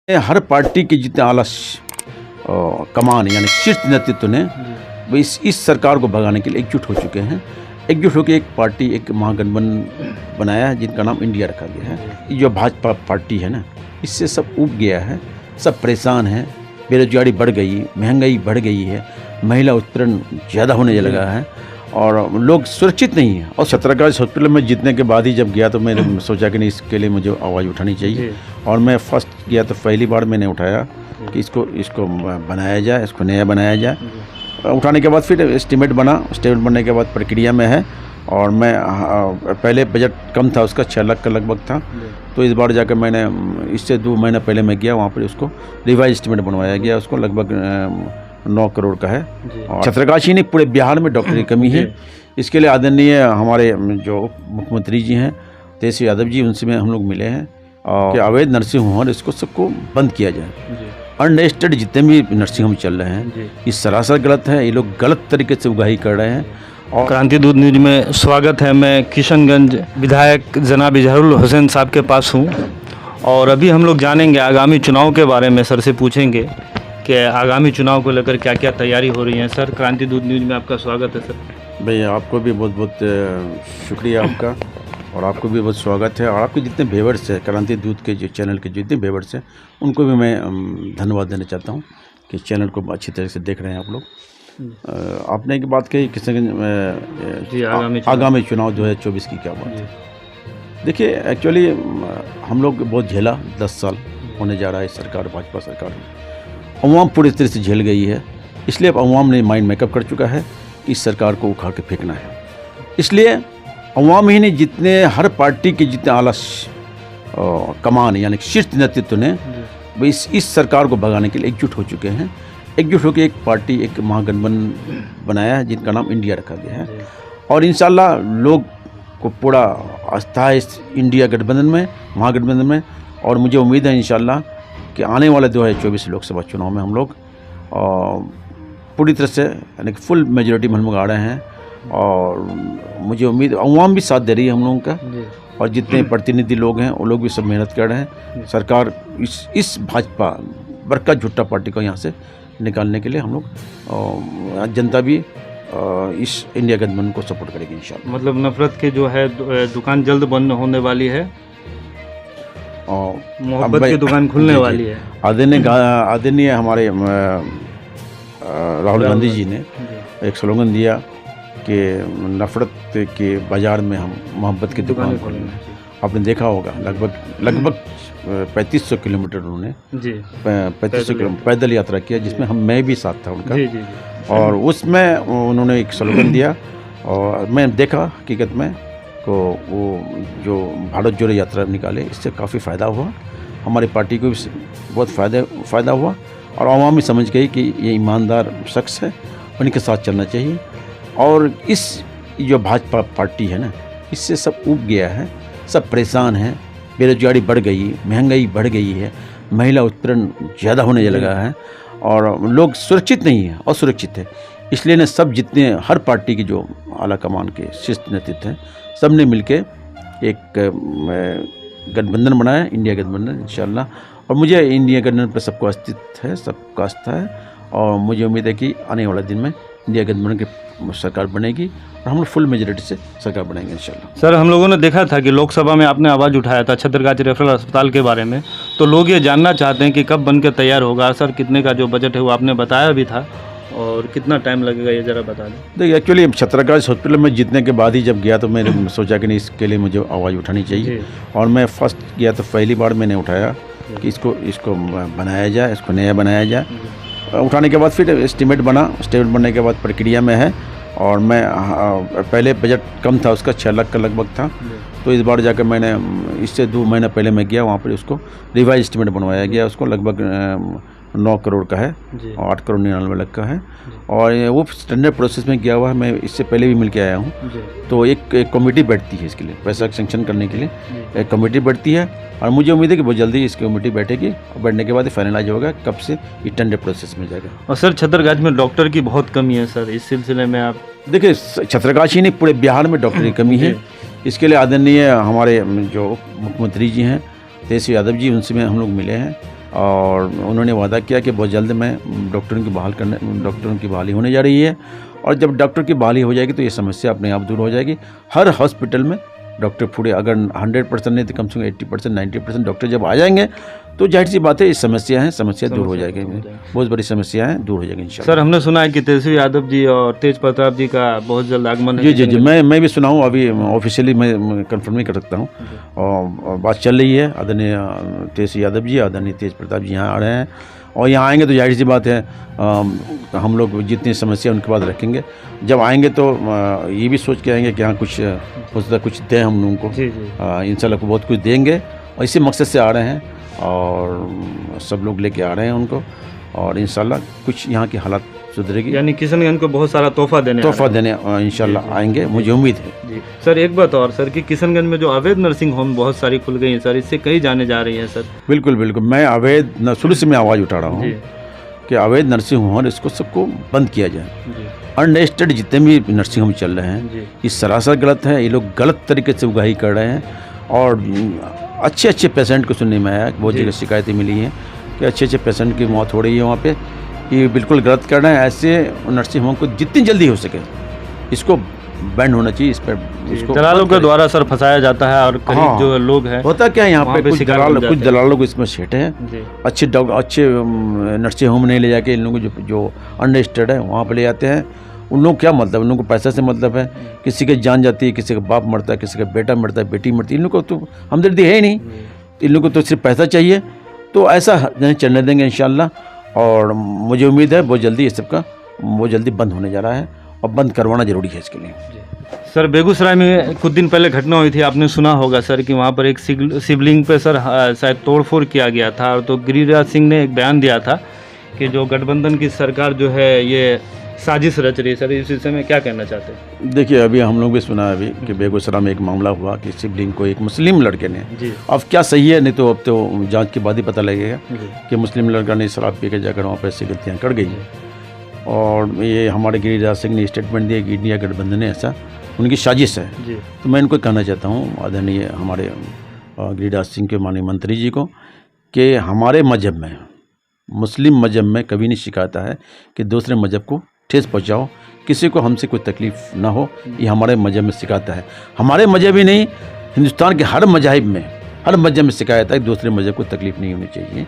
हर party के जितने आला कमान यानी शीर्ष नेतृत्व ने वो इस सरकार को भगाने के लिए एकजुट हो चुके हैं। एकजुट होकर एक पार्टी, एक महागठबंधन बनाया है जिनका नाम इंडिया रखा गया है। ये जो भाजपा पार्टी है ना, इससे सब ऊब गया है, सब परेशान हैं। बेरोजगारी बढ़ गई, महंगाई बढ़ गई है, महिला उत्पीड़न ज़्यादा होने लगा है और लोग सुरक्षित नहीं है। और 17 अगस्त हॉस्पिटल में जीतने के बाद ही जब गया तो मैंने सोचा कि नहीं, इसके लिए मुझे आवाज़ उठानी चाहिए। और मैं फर्स्ट गया तो पहली बार मैंने उठाया कि इसको बनाया जाए, इसको नया बनाया जाए। उठाने के बाद फिर एस्टीमेट बनने के बाद प्रक्रिया में है। और मैं पहले बजट कम था उसका, 6 लाख का लगभग था। तो इस बार जाकर मैंने इससे 2 महीना पहले मैं गया, वहाँ पर उसको रिवाइज एस्टीमेट बनवाया गया। उसको लगभग 9 करोड़ का है। और छत्रकाशी नहीं, पूरे बिहार में डॉक्टर की कमी है। इसके लिए आदरणीय हमारे जो मुख्यमंत्री जी हैं तेजस्वी यादव जी, उनसे हम लोग मिले हैं कि अवैध नर्सिंग होम इसको सबको बंद किया जाए। अनरजिस्टर्ड जितने भी नर्सिंग होम चल रहे हैं ये सरासर गलत है। ये लोग गलत तरीके से उगाही कर रहे हैं। और क्रांति दूत न्यूज में स्वागत है। मैं किशनगंज विधायक जनाब इजहारुल हुसैन साहब के पास हूँ और अभी हम लोग जानेंगे आगामी चुनाव के बारे में। सर से पूछेंगे कि आगामी चुनाव को लेकर क्या क्या तैयारी हो रही है। सर, क्रांति दूत न्यूज में आपका स्वागत है। सर भैया, आपको भी बहुत बहुत शुक्रिया आपका, और आपको भी बहुत स्वागत है। और आपके जितने व्यूअर्स हैं, क्रांति दूत के जो चैनल के जितने व्यूअर्स हैं, उनको भी मैं धन्यवाद देना चाहता हूँ कि चैनल को अच्छी तरह से देख रहे हैं आप लोग। आपने एक बात कही किशनगंज आगामी चुनाव 2024 की क्या बात है। देखिए, एक्चुअली हम लोग बहुत झेला, 10 साल होने जा रहा है सरकार, भाजपा सरकार में। अवाम पूरी तरह से झेल गई है, इसलिए अब अवाम ने माइंड मेकअप कर चुका है कि इस सरकार को उखाड़ के फेंकना है। इसलिए अवाम ही नहीं, जितने हर पार्टी के जितने आला कमान यानी शीर्ष नेतृत्व ने वो इस सरकार को भगाने के लिए एकजुट हो चुके हैं। एकजुट होकर एक पार्टी, एक महागठबंधन बनाया है जिनका नाम इंडिया रखा गया है। और इंशाल्लाह लोग को पूरा आस्था है इस इंडिया गठबंधन में, महागठबंधन में। और मुझे उम्मीद है इंशाल्लाह कि आने वाले 2024 लोकसभा चुनाव में हम लोग पूरी तरह से यानी कि फुल मेजॉरिटी में हम लोग आ रहे हैं। और मुझे उम्मीद, अवाम भी साथ दे रही है हम लोगों का, और जितने प्रतिनिधि लोग हैं वो लोग भी सब मेहनत कर रहे हैं। सरकार इस भाजपा बड़का झुट्टा पार्टी को यहाँ से निकालने के लिए हम लोग, जनता भी इस इंडिया गठबंधन को सपोर्ट करेगी इंशाल्लाह। मतलब नफरत के जो है दुकान जल्द बंद होने वाली है और मोहब्बत की दुकान खुलने वाली है। आदरणीय हमारे राहुल गांधी जी ने एक स्लोगन दिया कि नफरत के बाज़ार में हम मोहब्बत की दुकान खोलेंगे। आपने देखा होगा लगभग 3500 किलोमीटर उन्होंने 3500 किलोमीटर पैदल यात्रा किया, जिसमें मैं भी साथ था उनका। और उसमें उन्होंने एक स्लोगन दिया और मैं देखा हकीकत में तो वो जो भारत जोड़ो यात्रा निकाले, इससे काफ़ी फ़ायदा हुआ। हमारी पार्टी को भी बहुत फ़ायदा हुआ और आवाम भी समझ गई कि ये ईमानदार शख्स है, उनके साथ चलना चाहिए। और इस जो भाजपा पार्टी है ना, इससे सब ऊब गया है, सब परेशान हैं। बेरोजगारी बढ़ गई, महंगाई बढ़ गई है, महिला उत्पीड़न ज़्यादा होने लगा है और लोग सुरक्षित नहीं है, असुरक्षित है। इसलिए ने सब जितने हर पार्टी के जो आला कमान के शीर्ष नेतृत्व हैं, सब ने मिलके एक गठबंधन बनाया, इंडिया गठबंधन इंशाल्लाह। और मुझे इंडिया गठबंधन पर सबको अस्तित्व है, सबका आस्था है। और मुझे उम्मीद है कि आने वाले दिन में इंडिया गठबंधन की सरकार बनेगी और हम लोग फुल मेजॉरिटी से सरकार बनाएंगे इंशाल्लाह। सर, हम लोगों ने देखा था कि लोकसभा में आपने आवाज़ उठाया था छत्रगाजी रेफरल अस्पताल के बारे में, तो लोग ये जानना चाहते हैं कि कब बनकर तैयार होगा। सर, कितने का जो बजट है वो आपने बताया भी था, और कितना टाइम लगेगा ये ज़रा बता दें। देखिए, एक्चुअली 17 अगस्त हॉस्पिटल में जीतने के बाद ही जब गया तो मैंने सोचा कि नहीं, इसके लिए मुझे आवाज़ उठानी चाहिए। और मैं फर्स्ट गया तो पहली बार मैंने उठाया कि इसको बनाया जाए, इसको नया बनाया जाए। उठाने के बाद फिर एस्टीमेट बनने के बाद प्रक्रिया में है। और मैं पहले बजट कम था उसका, 6 लाख का लगभग था। तो इस बार जाकर मैंने इससे 2 महीना पहले मैं गया, वहाँ पर उसको रिवाइज एस्टीमेट बनवाया गया। उसको लगभग 9 करोड़ का है और 8 करोड़ 99 लाख का है। और वो स्टैंडर्ड प्रोसेस में गया हुआ है, मैं इससे पहले भी मिल के आया हूँ। तो एक कमेटी बैठती है इसके लिए, पैसा सेंक्शन करने के लिए एक कमेटी बैठती है। और मुझे उम्मीद है कि बहुत जल्दी इस कमेटी बैठेगी और बैठने के बाद फाइनलाइज होगा कब से ये टेंडर प्रोसेस में जाएगा। और सर, छत्रगाजी में डॉक्टर की बहुत कमी है सर, इस सिलसिले में आप देखिए, छत्रकाशी नहीं, पूरे बिहार में डॉक्टर की कमी है। इसके लिए आदरणीय हमारे जो मुख्यमंत्री जी हैं तेजस्वी यादव जी, उनसे हम लोग मिले हैं और उन्होंने वादा किया कि बहुत जल्द मैं डॉक्टरों की बहाली होने जा रही है, और जब डॉक्टर की बहाली हो जाएगी तो ये समस्या अपने आप दूर हो जाएगी। हर हॉस्पिटल में डॉक्टर पूरे, अगर 100% नहीं तो कम से कम 80% 90% डॉक्टर जब आ जाएंगे तो जाहिर सी बात है, ये समस्या दूर हो जाएगी। बहुत बड़ी समस्या है, दूर हो जाएगी इंशाल्लाह। सर, हमने सुना है कि तेजस्वी यादव जी और तेज प्रताप जी का बहुत जल्द आगमन है। जी, मैं भी सुना हूँ, अभी ऑफिशियली मैं कंफर्म नहीं कर सकता हूँ, और बात चल रही है। आदरणीय तेजस्वी यादव जी, आदरणीय तेज प्रताप जी यहाँ आ रहे हैं, और यहाँ आएंगे तो जाहिर सी बात है हम लोग जितनी समस्या उनके बाद रखेंगे। जब आएंगे तो ये भी सोच के आएंगे कि हाँ कुछ हो सकता है कुछ दें हम लोगों को। इंशाल्लाह को बहुत कुछ देंगे, और इसी मकसद से आ रहे हैं, और सब लोग लेके आ रहे हैं उनको, और इंशाल्लाह कुछ यहाँ की हालात सुधरेगी। यानी किशनगंज को बहुत सारा तोहफा देने इंशाल्लाह आएंगे, मुझे उम्मीद है। जी सर, एक बात और सर, कि किशनगंज में जो अवैध नर्सिंग होम बहुत सारी खुल गई हैं सर, इससे कई जाने जा रही हैं सर। बिल्कुल, मैं शुरू से मैं आवाज़ उठा रहा हूँ कि अवैध नर्सिंग होम इसको सबको बंद किया जाए। अनरजिस्टर्ड जितने भी नर्सिंग होम चल रहे हैं ये सरासर गलत है। ये लोग गलत तरीके से उगाही कर रहे हैं, और अच्छे पेशेंट को सुनने में आया, बहुत जगह शिकायतें मिली हैं कि अच्छे पेशेंट की मौत हो रही है वहाँ पे। ये बिल्कुल गलत कर रहे हैं। ऐसे नर्सिंग होम को जितनी जल्दी हो सके इसको बैंड होना चाहिए। इस पर इसको दलालों के द्वारा सर फंसाया जाता है, और करीब जो लोग हैं, होता क्या है यहाँ पे कुछ दलालों को इसमें सेटे हैं। अच्छे नर्सिंग होम नहीं ले जाके इन लोगों को जो अनरजिस्टर्ड है वहाँ पे ले जाते हैं। उन लोग क्या मतलब, उन लोगों को पैसा से मतलब है। किसी की जान जाती है, किसी का बाप मरता है, किसी का बेटा मरता है, बेटी मरती है, इन लोगों को तो हमदर्दी है ही नहीं। इन लोगों को तो सिर्फ पैसा चाहिए। तो ऐसा नहीं चलने देंगे इंशाल्लाह, और मुझे उम्मीद है बहुत जल्दी ये सब का बहुत जल्दी बंद होने जा रहा है, और बंद करवाना जरूरी है इसके लिए। सर, बेगूसराय में कुछ दिन पहले घटना हुई थी, आपने सुना होगा सर, कि वहाँ पर एक शिवलिंग पे सर शायद तोड़फोड़ किया गया था। तो गिरिराज सिंह ने एक बयान दिया था कि जो गठबंधन की सरकार जो है ये साजिश रच रही है। सर, इस विषय में क्या कहना चाहते हैं? देखिए, अभी हम लोग भी सुना अभी कि बेगूसराय में एक मामला हुआ कि शिवलिंग को एक मुस्लिम लड़के ने, अब क्या सही है नहीं तो अब तो जांच के बाद ही पता लगेगा कि मुस्लिम लड़का ने शराब पी के जाकर वहाँ पर ऐसी गलतियाँ कर गई। और ये हमारे गिरिराज सिंह ने स्टेटमेंट दिया कि इंडिया गठबंधन ने ऐसा उनकी साजिश है। तो मैं इनको कहना चाहता हूँ आदरणीय हमारे गिरिराज सिंह के माननीय मंत्री जी को कि हमारे मजहब में, मुस्लिम मजहब में कभी नहीं सिखाता है कि दूसरे मजहब को ठेस पहुँचाओ, किसी को हमसे कोई तकलीफ़ ना हो। ये हमारे मजहब में सिखाता है। हमारे मजहब ही नहीं, हिंदुस्तान के हर मजहब में सिखाया है कि दूसरे मजहब को तकलीफ़ नहीं होनी चाहिए।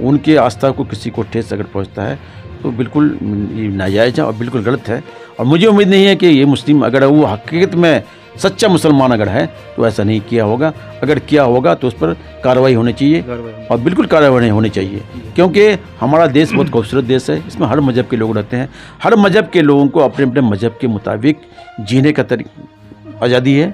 उनके आस्था को किसी को ठेस अगर पहुँचता है तो बिल्कुल ये नाजायज़ है और बिल्कुल गलत है। और मुझे उम्मीद नहीं है कि ये मुस्लिम, अगर वो हकीकत में सच्चा मुसलमान अगर है तो ऐसा नहीं किया होगा। अगर किया होगा तो उस पर कार्रवाई होनी चाहिए, और बिल्कुल कार्रवाई होनी चाहिए, क्योंकि हमारा देश बहुत खूबसूरत देश है। इसमें हर मजहब के लोग रहते हैं। हर मजहब के लोगों को अपने अपने मजहब के मुताबिक जीने का आज़ादी है,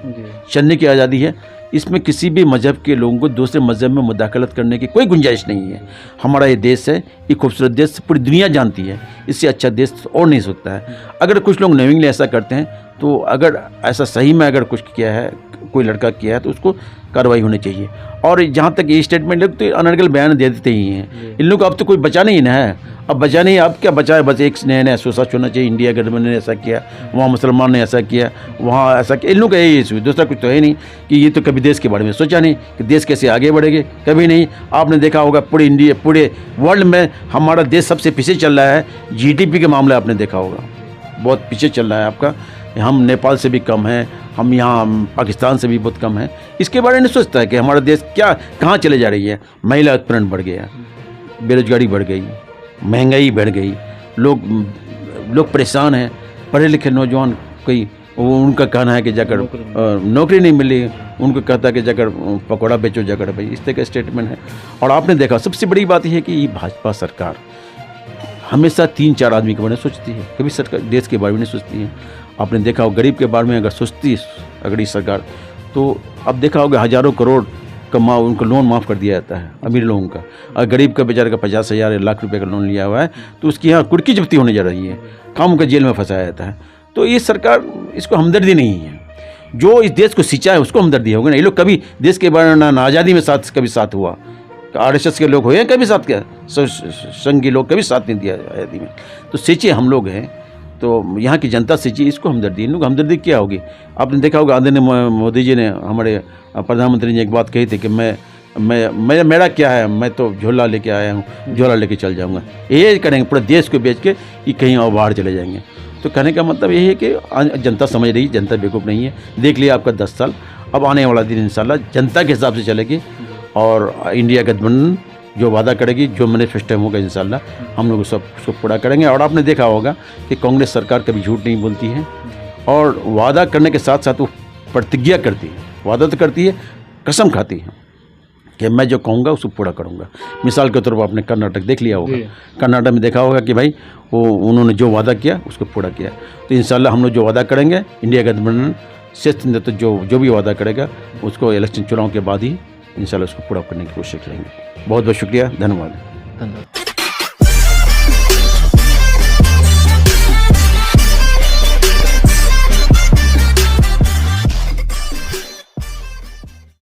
चलने की आज़ादी है। इसमें किसी भी मजहब के लोगों को दूसरे मजहब में मुदाखलत करने की कोई गुंजाइश नहीं है। हमारा ये देश है, ये खूबसूरत देश पूरी दुनिया जानती है। इससे अच्छा देश और नहीं सकता है। अगर कुछ लोग नवीनली ऐसा करते हैं तो अगर ऐसा सही में अगर कुछ किया है, कोई लड़का किया है, तो उसको कार्रवाई होनी चाहिए। और जहाँ तक ये स्टेटमेंट लोग तो अनर्गल बयान दे देते ही हैं। इन लोग को अब तो कोई बचा नहीं ना है। अब बचा नहीं, अब क्या बचा है? बस एक नया सोच होना चाहिए, इंडिया गठबंधन ने ऐसा किया, वहाँ मुसलमान ने ऐसा किया, वहाँ ऐसा किया। इन लोग का यही इशू, दूसरा कुछ तो है नहीं कि ये तो कभी देश के बारे में सोचा नहीं कि देश कैसे आगे बढ़ेंगे, कभी नहीं। आपने देखा होगा पूरे वर्ल्ड में हमारा देश सबसे पीछे चल रहा है। GDP के मामले आपने देखा होगा, बहुत पीछे चल रहा है आपका। हम नेपाल से भी कम हैं, हम यहाँ पाकिस्तान से भी बहुत कम हैं। इसके बारे में सोचता है कि हमारा देश कहाँ चले जा रही है। महिला उत्पीड़न बढ़ गया, बेरोजगारी बढ़ गई, महंगाई बढ़ गई, लोग परेशान हैं। पढ़े लिखे नौजवान कोई उनका कहना है कि जाकर नौकरी नहीं मिली, उनको कहता है कि जाकर पकौड़ा बेचो जाकर, भाई इस तरह का स्टेटमेंट है। और आपने देखा सबसे बड़ी बात यह है कि ये भाजपा सरकार हमेशा 3-4 आदमी के बारे में सोचती है, कभी सरकार देश के बारे में नहीं सोचती है। आपने देखा हो गरीब के बारे में अगर सोचती अगर ये सरकार, तो अब देखा होगा हज़ारों करोड़ का उनको लोन माफ़ कर दिया जाता है अमीर लोगों का। और गरीब का बेचारे का 50,000 या लाख रुपए का लोन लिया हुआ है तो उसकी यहाँ कुर्की जब्ती होने जा रही है, काम का जेल में फंसाया जाता है। तो ये सरकार, इसको हमदर्दी नहीं है। जो इस देश को सिंचा है उसको हमदर्दी होगी ना। ये लोग कभी देश के बारे में ना आज़ादी में कभी साथ हुआ, RSS के लोग हुए हैं कभी साथ, क्या संघ के लोग कभी साथ नहीं दिया आज़ादी में। तो सिंचे हम लोग हैं, तो यहाँ की जनता सिंची, इसको हमदर्दी। इन लोग हमदर्दी क्या होगी? आपने देखा होगा आदरणीय मोदी जी ने, हमारे प्रधानमंत्री ने एक बात कही थी कि मैं मेरा क्या है, मैं तो झोला लेके आया हूँ, झोला लेके चल जाऊँगा, ये करेंगे पूरे देश को बेच के कि कहीं और बाहर चले जाएंगे। तो कहने का मतलब ये है कि जनता समझ रही, जनता बेवकूफ़ नहीं है। देख लिया आपका 10 साल, अब आने वाला दिन इंशाल्लाह जनता के हिसाब से चलेगी और इंडिया गठबंधन जो वादा करेगी, जो मैनिफेस्टो होगा इंशाल्लाह हम लोग सब उसको पूरा करेंगे। और आपने देखा होगा कि कांग्रेस सरकार कभी झूठ नहीं बोलती है और वादा करने के साथ साथ वो प्रतिज्ञा करती है। वादा तो करती है, कसम खाती है कि मैं जो कहूँगा उसको पूरा करूँगा। मिसाल के तौर पर आपने कर्नाटक देख लिया होगा, कर्नाटक में देखा होगा कि भाई वो उन्होंने जो वादा किया उसको पूरा किया। तो इंशाल्लाह हम लोग जो वादा करेंगे, इंडिया गठबंधन श्रेष्ठ नेतृत्व जो भी वादा करेगा उसको इलेक्शन चुनाव के बाद ही इंशाल्लाह उसको पूरा करने की कोशिश करेंगे। बहुत बहुत शुक्रिया, धन्यवाद।